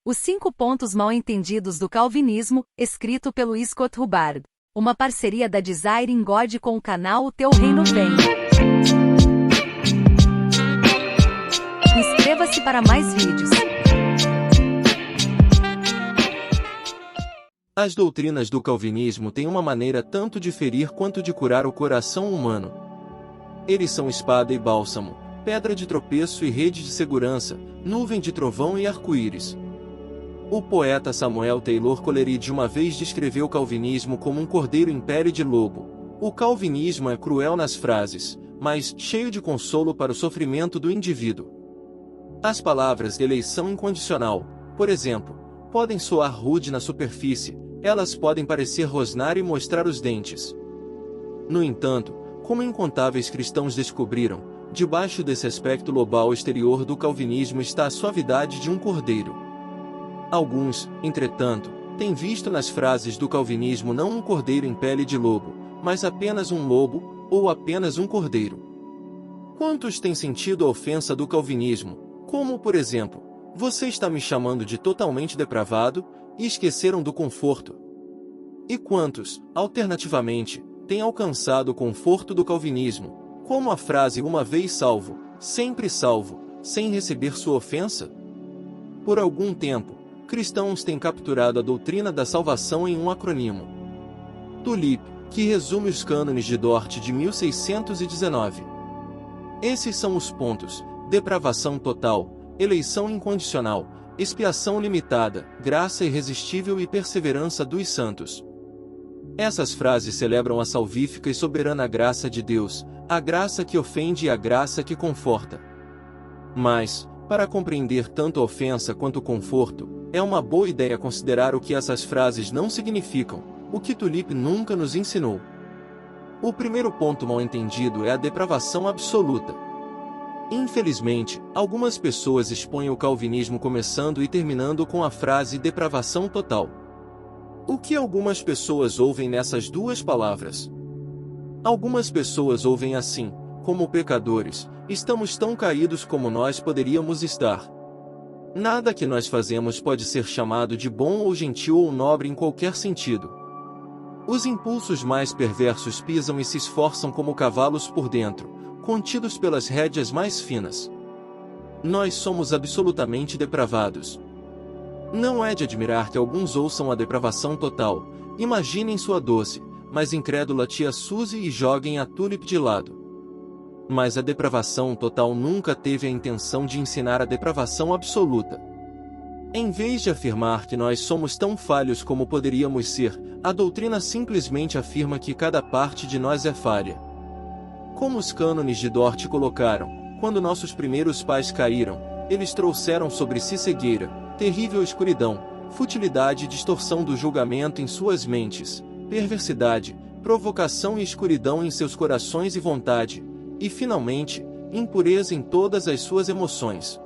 Os 5 pontos mal-entendidos do calvinismo, escrito pelo Scott Hubbard. Uma parceria da Desiring God com o canal O Teu Reino Vem. Inscreva-se para mais vídeos. As doutrinas do calvinismo têm uma maneira tanto de ferir quanto de curar o coração humano. Eles são espada e bálsamo, pedra de tropeço e rede de segurança, nuvem de trovão e arco-íris. O poeta Samuel Taylor Coleridge uma vez descreveu o calvinismo como um cordeiro em pele de lobo. O calvinismo é cruel nas frases, mas cheio de consolo para o sofrimento do indivíduo. As palavras eleição incondicional, por exemplo, podem soar rude na superfície, elas podem parecer rosnar e mostrar os dentes. No entanto, como incontáveis cristãos descobriram, debaixo desse aspecto lobal exterior do calvinismo está a suavidade de um cordeiro. Alguns, entretanto, têm visto nas frases do calvinismo não um cordeiro em pele de lobo, mas apenas um lobo, ou apenas um cordeiro. Quantos têm sentido a ofensa do calvinismo, como, por exemplo, você está me chamando de totalmente depravado, e esqueceram do conforto? E quantos, alternativamente, têm alcançado o conforto do calvinismo, como a frase uma vez salvo, sempre salvo, sem receber sua ofensa? Por algum tempo, cristãos têm capturado a doutrina da salvação em um acrônimo. TULIP, que resume os cânones de Dort de 1619. Esses são os pontos: depravação total, eleição incondicional, expiação limitada, graça irresistível e perseverança dos santos. Essas frases celebram a salvífica e soberana graça de Deus, a graça que ofende e a graça que conforta. Mas, para compreender tanto a ofensa quanto o conforto, é uma boa ideia considerar o que essas frases não significam, o que TULIP nunca nos ensinou. O primeiro ponto mal entendido é a depravação absoluta. Infelizmente, algumas pessoas expõem o calvinismo começando e terminando com a frase depravação total. O que algumas pessoas ouvem nessas duas palavras? Algumas pessoas ouvem assim: como pecadores, estamos tão caídos como nós poderíamos estar. Nada que nós fazemos pode ser chamado de bom ou gentil ou nobre em qualquer sentido. Os impulsos mais perversos pisam e se esforçam como cavalos por dentro, contidos pelas rédeas mais finas. Nós somos absolutamente depravados. Não é de admirar que alguns ouçam a depravação total, imaginem sua doce, mas incrédula tia Suzy e joguem a TULIP de lado. Mas a depravação total nunca teve a intenção de ensinar a depravação absoluta. Em vez de afirmar que nós somos tão falhos como poderíamos ser, a doutrina simplesmente afirma que cada parte de nós é falha. Como os cânones de Dort colocaram, quando nossos primeiros pais caíram, eles trouxeram sobre si cegueira, terrível escuridão, futilidade e distorção do julgamento em suas mentes, perversidade, provocação e escuridão em seus corações e vontade, e, finalmente, impureza em todas as suas emoções.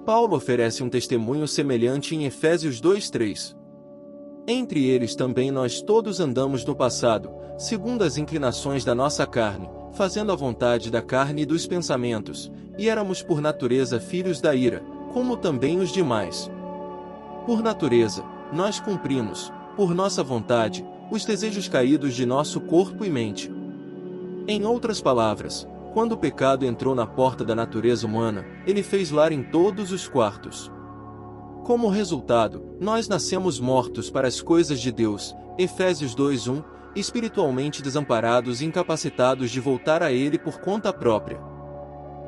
Paulo oferece um testemunho semelhante em Efésios 2:3. Entre eles também nós todos andamos no passado, segundo as inclinações da nossa carne, fazendo a vontade da carne e dos pensamentos, e éramos por natureza filhos da ira, como também os demais. Por natureza, nós cumprimos, por nossa vontade, os desejos caídos de nosso corpo e mente. Em outras palavras, quando o pecado entrou na porta da natureza humana, ele fez lar em todos os quartos. Como resultado, nós nascemos mortos para as coisas de Deus, Efésios 2:1, espiritualmente desamparados e incapacitados de voltar a Ele por conta própria.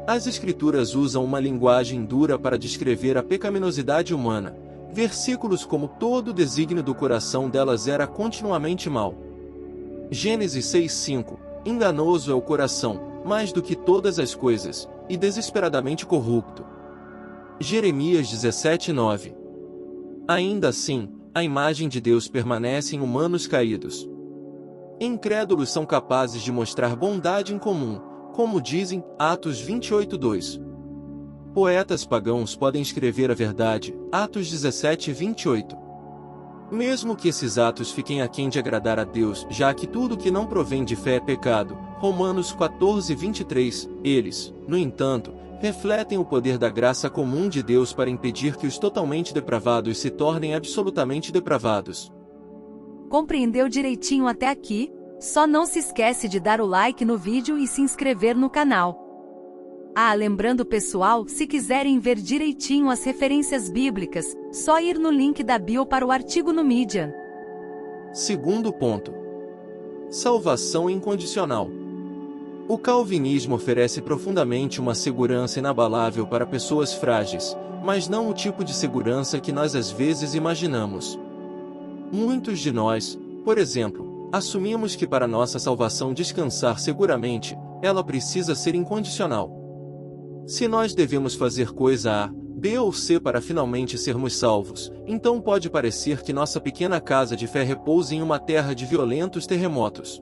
As Escrituras usam uma linguagem dura para descrever a pecaminosidade humana, versículos como todo o desígnio do coração delas era continuamente mau. Gênesis 6:5, enganoso é o coração, mais do que todas as coisas, e desesperadamente corrupto. Jeremias 17:9. Ainda assim, a imagem de Deus permanece em humanos caídos. Incrédulos são capazes de mostrar bondade em comum, como dizem Atos 28:2. Poetas pagãos podem escrever a verdade, Atos 17:28. Mesmo que esses atos fiquem aquém de agradar a Deus, já que tudo que não provém de fé é pecado, Romanos 14:23, eles, no entanto, refletem o poder da graça comum de Deus para impedir que os totalmente depravados se tornem absolutamente depravados. Compreendeu direitinho até aqui? Só não se esquece de dar o like no vídeo e se inscrever no canal. Ah, lembrando pessoal, se quiserem ver direitinho as referências bíblicas, só ir no link da bio para o artigo no Medium. Segundo ponto. Salvação incondicional. O calvinismo oferece profundamente uma segurança inabalável para pessoas frágeis, mas não o tipo de segurança que nós às vezes imaginamos. Muitos de nós, por exemplo, assumimos que para nossa salvação descansar seguramente, ela precisa ser incondicional. Se nós devemos fazer coisa A, B ou C para finalmente sermos salvos, então pode parecer que nossa pequena casa de fé repousa em uma terra de violentos terremotos.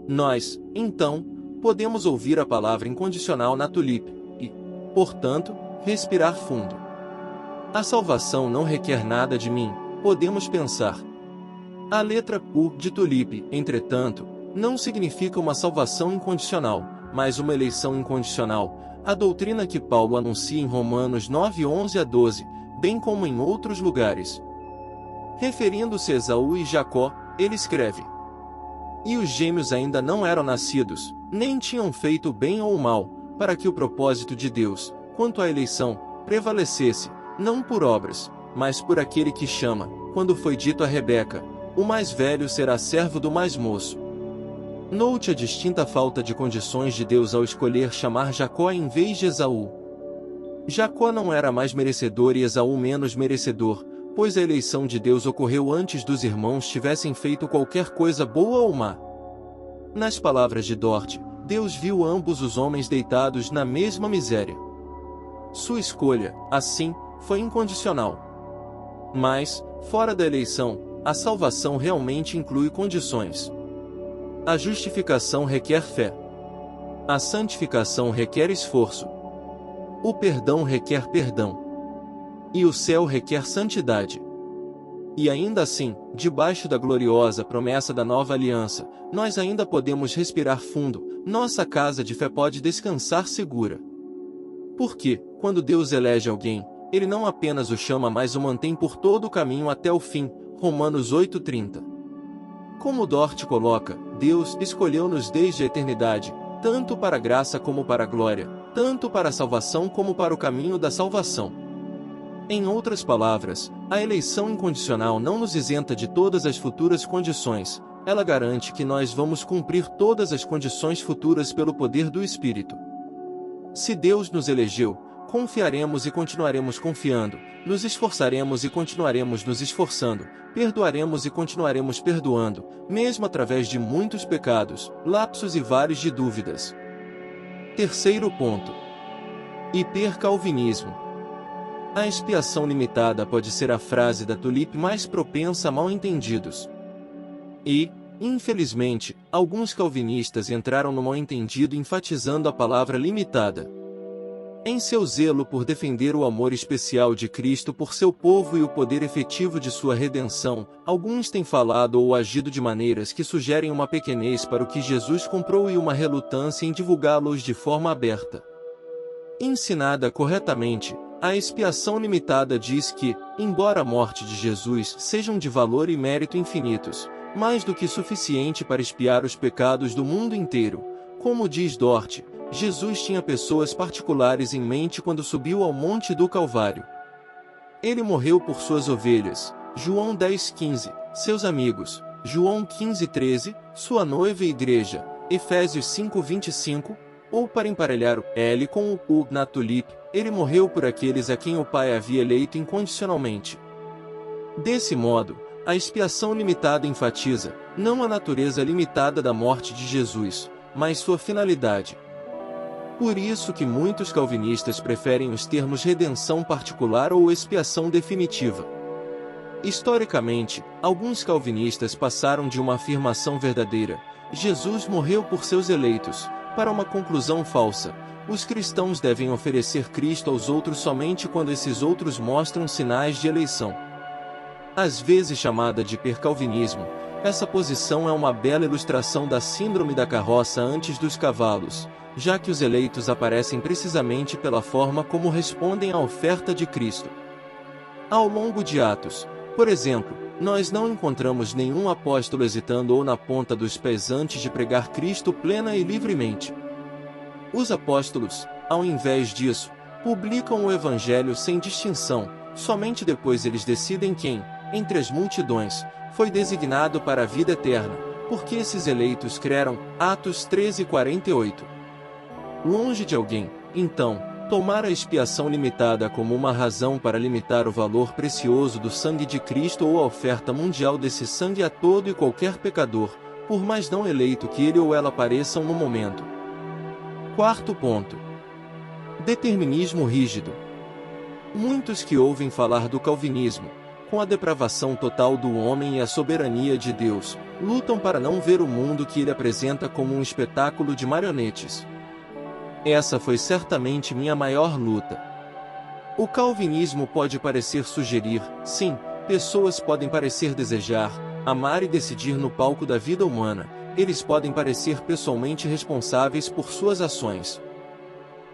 Nós, então, podemos ouvir a palavra incondicional na tulipe e, portanto, respirar fundo. A salvação não requer nada de mim, podemos pensar. A letra U de tulipe, entretanto, não significa uma salvação incondicional, mas uma eleição incondicional, a doutrina que Paulo anuncia em Romanos 9:11-12, bem como em outros lugares. Referindo-se a Esaú e Jacó, ele escreve: E os gêmeos ainda não eram nascidos, nem tinham feito bem ou mal, para que o propósito de Deus, quanto à eleição, prevalecesse, não por obras, mas por aquele que chama, quando foi dito a Rebeca: o mais velho será servo do mais moço. Note a distinta falta de condições de Deus ao escolher chamar Jacó em vez de Esaú. Jacó não era mais merecedor e Esaú menos merecedor, pois a eleição de Deus ocorreu antes dos irmãos tivessem feito qualquer coisa boa ou má. Nas palavras de Dort, Deus viu ambos os homens deitados na mesma miséria. Sua escolha, assim, foi incondicional. Mas, fora da eleição, a salvação realmente inclui condições. A justificação requer fé. A santificação requer esforço. O perdão requer perdão. E o céu requer santidade. E ainda assim, debaixo da gloriosa promessa da nova aliança, nós ainda podemos respirar fundo, nossa casa de fé pode descansar segura. Porque, quando Deus elege alguém, Ele não apenas o chama, mas o mantém por todo o caminho até o fim, Romanos 8:30. Como Dort coloca, Deus escolheu-nos desde a eternidade, tanto para a graça como para a glória, tanto para a salvação como para o caminho da salvação. Em outras palavras, a eleição incondicional não nos isenta de todas as futuras condições, ela garante que nós vamos cumprir todas as condições futuras pelo poder do Espírito. Se Deus nos elegeu, confiaremos e continuaremos confiando, nos esforçaremos e continuaremos nos esforçando, perdoaremos e continuaremos perdoando, mesmo através de muitos pecados, lapsos e vales de dúvidas. Terceiro ponto. Hipercalvinismo. A expiação limitada pode ser a frase da tulipe mais propensa a mal-entendidos. E, infelizmente, alguns calvinistas entraram no mal-entendido enfatizando a palavra limitada. Em seu zelo por defender o amor especial de Cristo por seu povo e o poder efetivo de sua redenção, alguns têm falado ou agido de maneiras que sugerem uma pequenez para o que Jesus comprou e uma relutância em divulgá-los de forma aberta. Ensinada corretamente, a expiação limitada diz que, embora a morte de Jesus sejam de valor e mérito infinitos, mais do que suficiente para expiar os pecados do mundo inteiro, como diz Dort, Jesus tinha pessoas particulares em mente quando subiu ao monte do Calvário. Ele morreu por suas ovelhas, João 10:15, seus amigos, João 15:13, sua noiva e igreja, Efésios 5:25, ou para emparelhar o L com o U na tulipe, ele morreu por aqueles a quem o Pai havia eleito incondicionalmente. Desse modo, a expiação limitada enfatiza, não a natureza limitada da morte de Jesus, mas sua finalidade. Por isso que muitos calvinistas preferem os termos redenção particular ou expiação definitiva. Historicamente, alguns calvinistas passaram de uma afirmação verdadeira, Jesus morreu por seus eleitos, para uma conclusão falsa, os cristãos devem oferecer Cristo aos outros somente quando esses outros mostram sinais de eleição. Às vezes chamada de hipercalvinismo, essa posição é uma bela ilustração da síndrome da carroça antes dos cavalos, já que os eleitos aparecem precisamente pela forma como respondem à oferta de Cristo. Ao longo de Atos, por exemplo, nós não encontramos nenhum apóstolo hesitando ou na ponta dos pés antes de pregar Cristo plena e livremente. Os apóstolos, ao invés disso, publicam o Evangelho sem distinção, somente depois eles decidem quem, entre as multidões, foi designado para a vida eterna, porque esses eleitos creram. Atos 13:48. Longe de alguém, então, tomar a expiação limitada como uma razão para limitar o valor precioso do sangue de Cristo ou a oferta mundial desse sangue a todo e qualquer pecador, por mais não eleito que ele ou ela pareçam no momento. Quarto ponto. Determinismo rígido. Muitos que ouvem falar do calvinismo, com a depravação total do homem e a soberania de Deus, lutam para não ver o mundo que ele apresenta como um espetáculo de marionetes. Essa foi certamente minha maior luta. O calvinismo pode parecer sugerir, sim, pessoas podem parecer desejar, amar e decidir no palco da vida humana, eles podem parecer pessoalmente responsáveis por suas ações.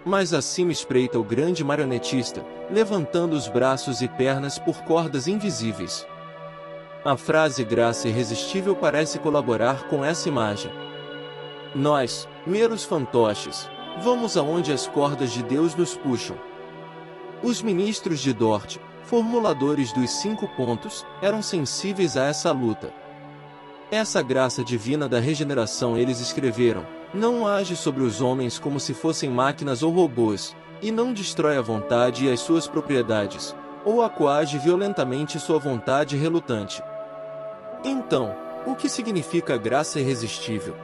Mas acima espreita o grande marionetista, levantando os braços e pernas por cordas invisíveis. A frase graça irresistível parece colaborar com essa imagem. Nós, meros fantoches, vamos aonde as cordas de Deus nos puxam. Os ministros de Dort, formuladores dos 5 pontos, eram sensíveis a essa luta. Essa graça divina da regeneração eles escreveram, não age sobre os homens como se fossem máquinas ou robôs, e não destrói a vontade e as suas propriedades, ou a coage violentamente sua vontade relutante. Então, o que significa graça irresistível?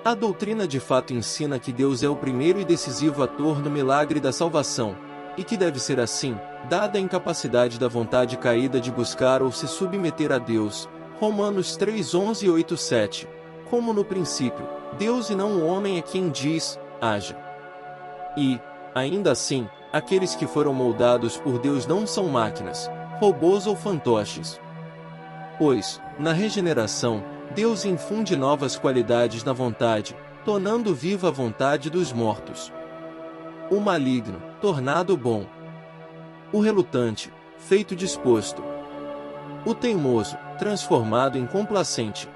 A doutrina de fato ensina que Deus é o primeiro e decisivo ator no milagre da salvação, e que deve ser assim, dada a incapacidade da vontade caída de buscar ou se submeter a Deus. Romanos 3:11 e 8:7. Como no princípio, Deus e não o homem é quem diz, haja. E, ainda assim, aqueles que foram moldados por Deus não são máquinas, robôs ou fantoches. Pois, na regeneração, Deus infunde novas qualidades na vontade, tornando viva a vontade dos mortos. O maligno, tornado bom. O relutante, feito disposto. O teimoso, transformado em complacente.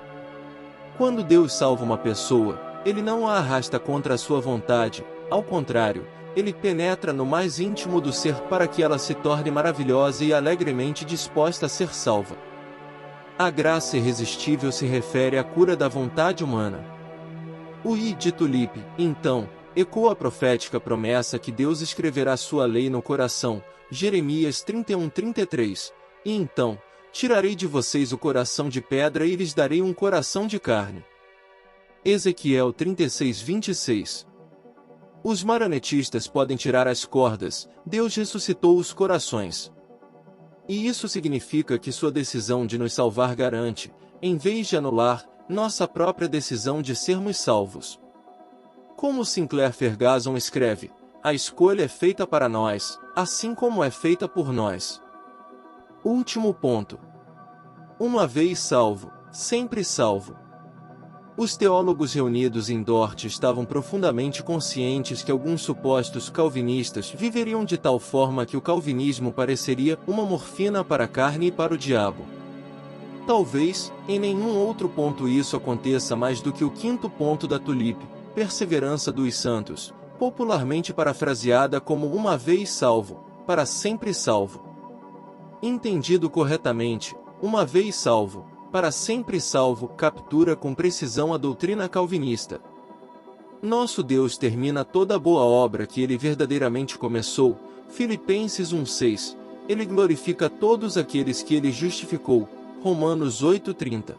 Quando Deus salva uma pessoa, Ele não a arrasta contra a sua vontade, ao contrário, Ele penetra no mais íntimo do ser para que ela se torne maravilhosa e alegremente disposta a ser salva. A graça irresistível se refere à cura da vontade humana. O I de Tulipe, então, ecoa a profética promessa que Deus escreverá sua lei no coração, Jeremias 31:33, e então, tirarei de vocês o coração de pedra e lhes darei um coração de carne. Ezequiel 36:26. Os marionetistas podem tirar as cordas, Deus ressuscitou os corações. E isso significa que sua decisão de nos salvar garante, em vez de anular, nossa própria decisão de sermos salvos. Como Sinclair Ferguson escreve, a escolha é feita para nós, assim como é feita por nós. Último ponto. Uma vez salvo, sempre salvo. Os teólogos reunidos em Dort estavam profundamente conscientes que alguns supostos calvinistas viveriam de tal forma que o calvinismo pareceria uma morfina para a carne e para o diabo. Talvez, em nenhum outro ponto isso aconteça mais do que o 5º ponto da Tulipe, perseverança dos santos, popularmente parafraseada como uma vez salvo, para sempre salvo. Entendido corretamente, uma vez salvo, para sempre salvo, captura com precisão a doutrina calvinista. Nosso Deus termina toda a boa obra que Ele verdadeiramente começou, Filipenses 1:6, Ele glorifica todos aqueles que Ele justificou, Romanos 8:30.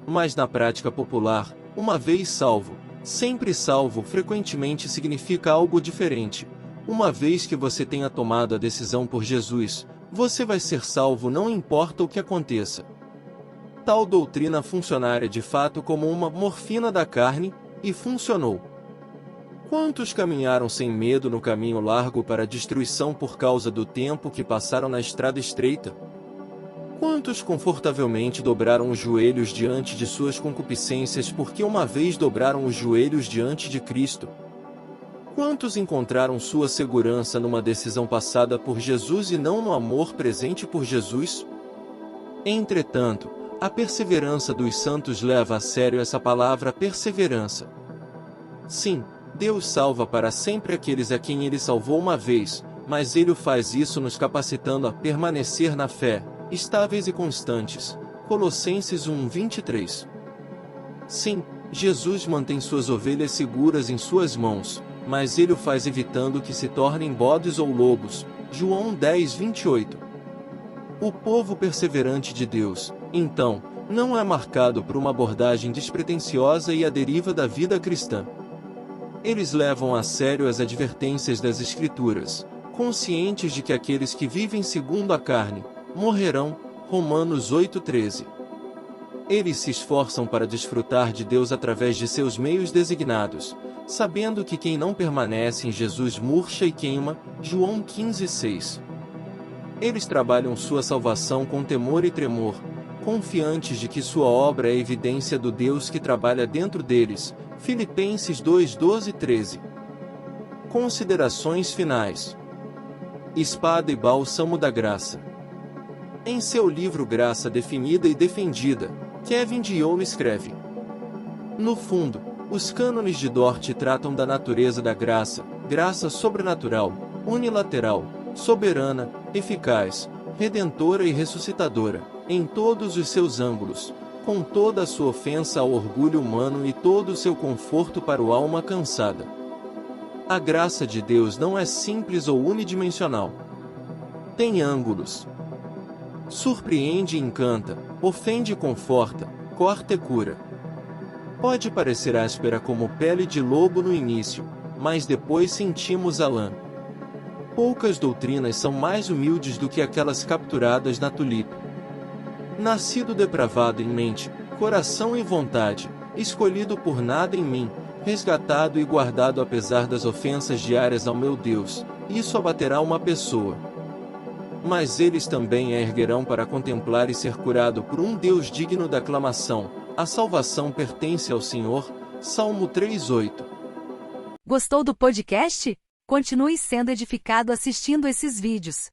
Mas na prática popular, uma vez salvo, sempre salvo frequentemente significa algo diferente. Uma vez que você tenha tomado a decisão por Jesus, você vai ser salvo não importa o que aconteça. Tal doutrina funcionaria de fato como uma morfina da carne, e funcionou. Quantos caminharam sem medo no caminho largo para a destruição por causa do tempo que passaram na estrada estreita? Quantos confortavelmente dobraram os joelhos diante de suas concupiscências porque uma vez dobraram os joelhos diante de Cristo? Quantos encontraram sua segurança numa decisão passada por Jesus e não no amor presente por Jesus? Entretanto, a perseverança dos santos leva a sério essa palavra perseverança. Sim, Deus salva para sempre aqueles a quem Ele salvou uma vez, mas Ele o faz isso nos capacitando a permanecer na fé, estáveis e constantes. Colossenses 1:23. Sim, Jesus mantém suas ovelhas seguras em suas mãos, mas Ele o faz evitando que se tornem bodes ou lobos. João 10:28. O povo perseverante de Deus, então, não é marcado por uma abordagem despretensiosa e à deriva da vida cristã. Eles levam a sério as advertências das Escrituras, conscientes de que aqueles que vivem segundo a carne, morrerão. Romanos 8:13. Eles se esforçam para desfrutar de Deus através de seus meios designados, sabendo que quem não permanece em Jesus murcha e queima. João 15:6. Eles trabalham sua salvação com temor e tremor, confiantes de que sua obra é evidência do Deus que trabalha dentro deles. Filipenses 2:12-13. Considerações finais. Espada e bálsamo da graça. Em seu livro Graça Definida e Defendida, Kevin DeYoung escreve: no fundo, os cânones de Dort tratam da natureza da graça, graça sobrenatural, unilateral, soberana, eficaz, redentora e ressuscitadora, em todos os seus ângulos, com toda a sua ofensa ao orgulho humano e todo o seu conforto para a alma cansada. A graça de Deus não é simples ou unidimensional. Tem ângulos. Surpreende e encanta, ofende e conforta, corta e cura. Pode parecer áspera como pele de lobo no início, mas depois sentimos a lã. Poucas doutrinas são mais humildes do que aquelas capturadas na tulipa. Nascido depravado em mente, coração e vontade, escolhido por nada em mim, resgatado e guardado apesar das ofensas diárias ao meu Deus, isso abaterá uma pessoa. Mas eles também a erguerão para contemplar e ser curado por um Deus digno da aclamação. A salvação pertence ao Senhor. Salmo 3:8. Gostou do podcast? Continue sendo edificado assistindo esses vídeos.